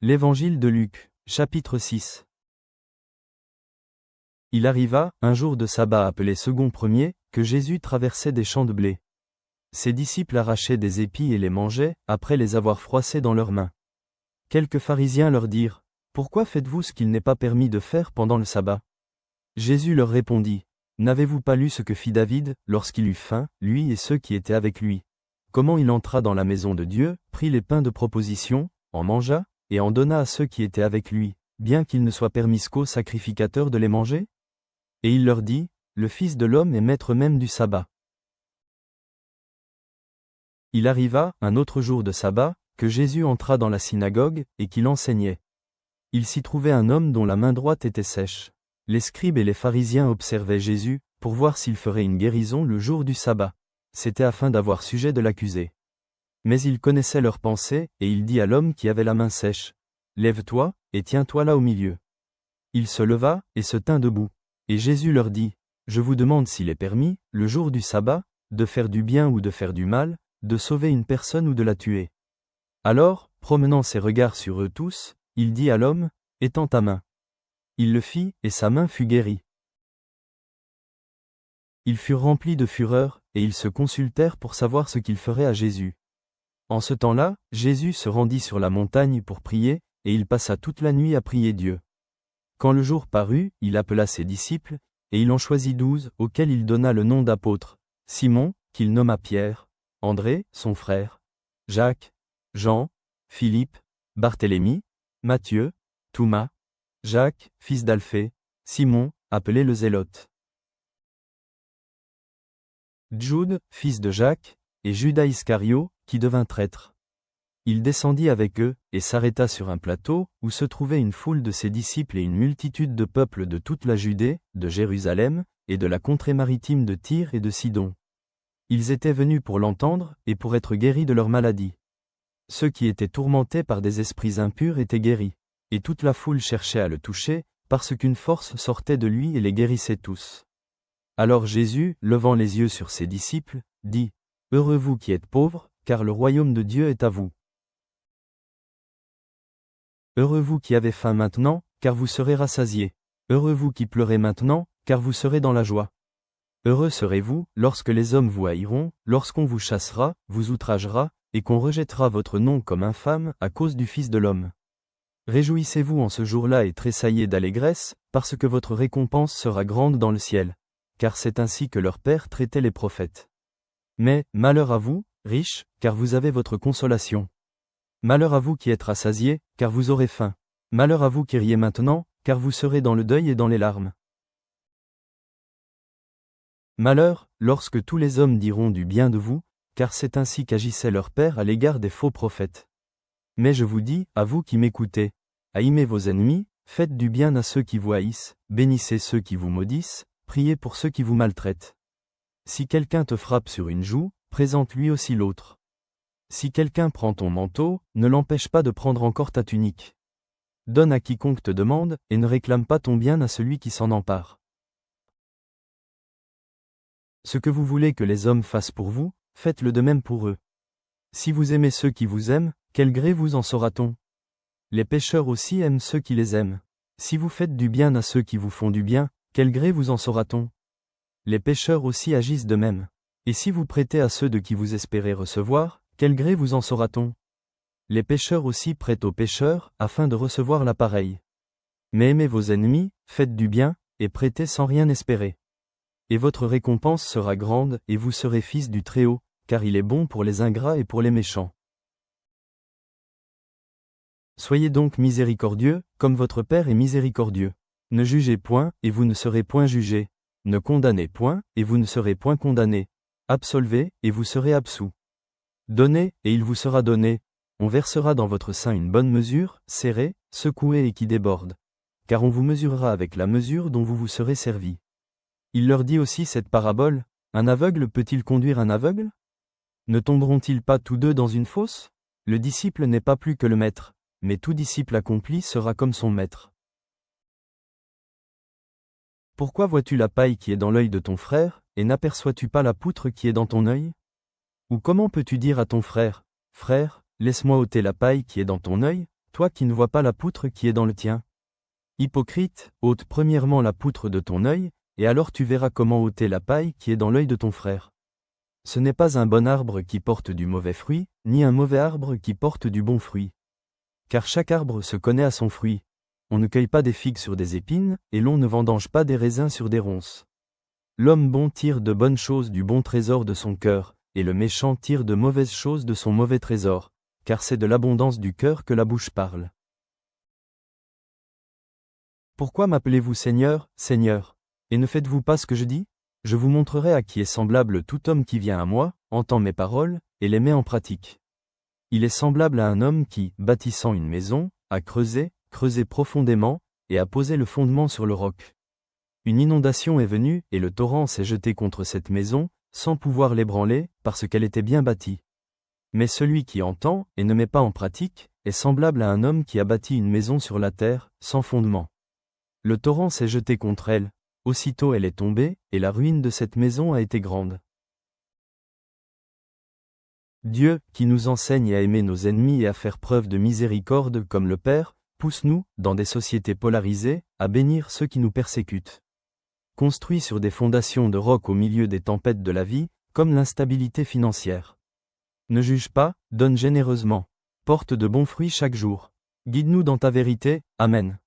L'Évangile de Luc, chapitre 6. Il arriva, un jour de sabbat appelé second premier, que Jésus traversait des champs de blé. Ses disciples arrachaient des épis et les mangeaient, après les avoir froissés dans leurs mains. Quelques pharisiens leur dirent, « Pourquoi faites-vous ce qu'il n'est pas permis de faire pendant le sabbat ?» Jésus leur répondit, « N'avez-vous pas lu ce que fit David, lorsqu'il eut faim, lui et ceux qui étaient avec lui? Comment il entra dans la maison de Dieu, prit les pains de proposition, en mangea, et en donna à ceux qui étaient avec lui, bien qu'il ne soit permis qu'aux sacrificateurs de les manger? Et il leur dit, le Fils de l'homme est maître même du sabbat. » Il arriva, un autre jour de sabbat, que Jésus entra dans la synagogue, et qu'il enseignait. Il s'y trouvait un homme dont la main droite était sèche. Les scribes et les pharisiens observaient Jésus, pour voir s'il ferait une guérison le jour du sabbat. C'était afin d'avoir sujet de l'accuser. Mais il connaissait leurs pensées, et il dit à l'homme qui avait la main sèche, « Lève-toi, et tiens-toi là au milieu. » Il se leva, et se tint debout. Et Jésus leur dit, « Je vous demande s'il est permis, le jour du sabbat, de faire du bien ou de faire du mal, de sauver une personne ou de la tuer. » Alors, promenant ses regards sur eux tous, il dit à l'homme, « Étends ta main. » Il le fit, et sa main fut guérie. Ils furent remplis de fureur, et ils se consultèrent pour savoir ce qu'ils feraient à Jésus. En ce temps-là, Jésus se rendit sur la montagne pour prier, et il passa toute la nuit à prier Dieu. Quand le jour parut, il appela ses disciples, et il en choisit 12, auxquels il donna le nom d'apôtres, Simon, qu'il nomma Pierre, André, son frère, Jacques, Jean, Philippe, Barthélemy, Matthieu, Thomas, Jacques, fils d'Alphée, Simon, appelé le Zélote, Jude, fils de Jacques, et Judas Iscario, qui devint traître. Il descendit avec eux, et s'arrêta sur un plateau, où se trouvait une foule de ses disciples et une multitude de peuples de toute la Judée, de Jérusalem, et de la contrée maritime de Tyr et de Sidon. Ils étaient venus pour l'entendre, et pour être guéris de leur maladie. Ceux qui étaient tourmentés par des esprits impurs étaient guéris, et toute la foule cherchait à le toucher, parce qu'une force sortait de lui et les guérissait tous. Alors Jésus, levant les yeux sur ses disciples, dit, « Heureux vous qui êtes pauvres, car le royaume de Dieu est à vous. Heureux vous qui avez faim maintenant, car vous serez rassasiés. Heureux vous qui pleurez maintenant, car vous serez dans la joie. Heureux serez-vous, lorsque les hommes vous haïront, lorsqu'on vous chassera, vous outragera, et qu'on rejettera votre nom comme infâme à cause du Fils de l'homme. Réjouissez-vous en ce jour-là et tressaillez d'allégresse, parce que votre récompense sera grande dans le ciel. Car c'est ainsi que leur Père traitait les prophètes. Mais, malheur à vous, riches, car vous avez votre consolation. Malheur à vous qui êtes rassasiés, car vous aurez faim. Malheur à vous qui riez maintenant, car vous serez dans le deuil et dans les larmes. Malheur, lorsque tous les hommes diront du bien de vous, car c'est ainsi qu'agissait leur Père à l'égard des faux prophètes. Mais je vous dis, à vous qui m'écoutez, haïmez vos ennemis, faites du bien à ceux qui vous haïssent, bénissez ceux qui vous maudissent, priez pour ceux qui vous maltraitent. Si quelqu'un te frappe sur une joue, présente-lui aussi l'autre. Si quelqu'un prend ton manteau, ne l'empêche pas de prendre encore ta tunique. Donne à quiconque te demande, et ne réclame pas ton bien à celui qui s'en empare. Ce que vous voulez que les hommes fassent pour vous, faites-le de même pour eux. Si vous aimez ceux qui vous aiment, quel gré vous en saura-t-on? Les pécheurs aussi aiment ceux qui les aiment. Si vous faites du bien à ceux qui vous font du bien, quel gré vous en saura-t-on? Les pécheurs aussi agissent de même. Et si vous prêtez à ceux de qui vous espérez recevoir, quel gré vous en saura-t-on? Les pécheurs aussi prêtent aux pécheurs, afin de recevoir la pareille. Mais aimez vos ennemis, faites du bien, et prêtez sans rien espérer. Et votre récompense sera grande, et vous serez fils du Très-Haut, car il est bon pour les ingrats et pour les méchants. Soyez donc miséricordieux, comme votre Père est miséricordieux. Ne jugez point, et vous ne serez point jugés. Ne condamnez point, et vous ne serez point condamnés. Absolvez, et vous serez absous. Donnez, et il vous sera donné. On versera dans votre sein une bonne mesure, serrée, secouée et qui déborde. Car on vous mesurera avec la mesure dont vous vous serez servi. Il leur dit aussi cette parabole, un aveugle peut-il conduire un aveugle? Ne tomberont-ils pas tous deux dans une fosse? Le disciple n'est pas plus que le maître, mais tout disciple accompli sera comme son maître. Pourquoi vois-tu la paille qui est dans l'œil de ton frère, et n'aperçois-tu pas la poutre qui est dans ton œil? Ou comment peux-tu dire à ton frère, « Frère, laisse-moi ôter la paille qui est dans ton œil », toi qui ne vois pas la poutre qui est dans le tien. Hypocrite, ôte premièrement la poutre de ton œil, et alors tu verras comment ôter la paille qui est dans l'œil de ton frère. Ce n'est pas un bon arbre qui porte du mauvais fruit, ni un mauvais arbre qui porte du bon fruit. Car chaque arbre se connaît à son fruit. On ne cueille pas des figues sur des épines, et l'on ne vendange pas des raisins sur des ronces. L'homme bon tire de bonnes choses du bon trésor de son cœur, et le méchant tire de mauvaises choses de son mauvais trésor, car c'est de l'abondance du cœur que la bouche parle. Pourquoi m'appelez-vous Seigneur, Seigneur, et ne faites-vous pas ce que je dis? Je vous montrerai à qui est semblable tout homme qui vient à moi, entend mes paroles, et les met en pratique. Il est semblable à un homme qui, bâtissant une maison, a creusé profondément, et a posé le fondement sur le roc. Une inondation est venue, et le torrent s'est jeté contre cette maison, sans pouvoir l'ébranler, parce qu'elle était bien bâtie. Mais celui qui entend, et ne met pas en pratique, est semblable à un homme qui a bâti une maison sur la terre, sans fondement. Le torrent s'est jeté contre elle, aussitôt elle est tombée, et la ruine de cette maison a été grande. Dieu, qui nous enseigne à aimer nos ennemis et à faire preuve de miséricorde comme le Père, pousse-nous, dans des sociétés polarisées, à bénir ceux qui nous persécutent. Construit sur des fondations de roc au milieu des tempêtes de la vie, comme l'instabilité financière. Ne juge pas, donne généreusement. Porte de bons fruits chaque jour. Guide-nous dans ta vérité, Amen.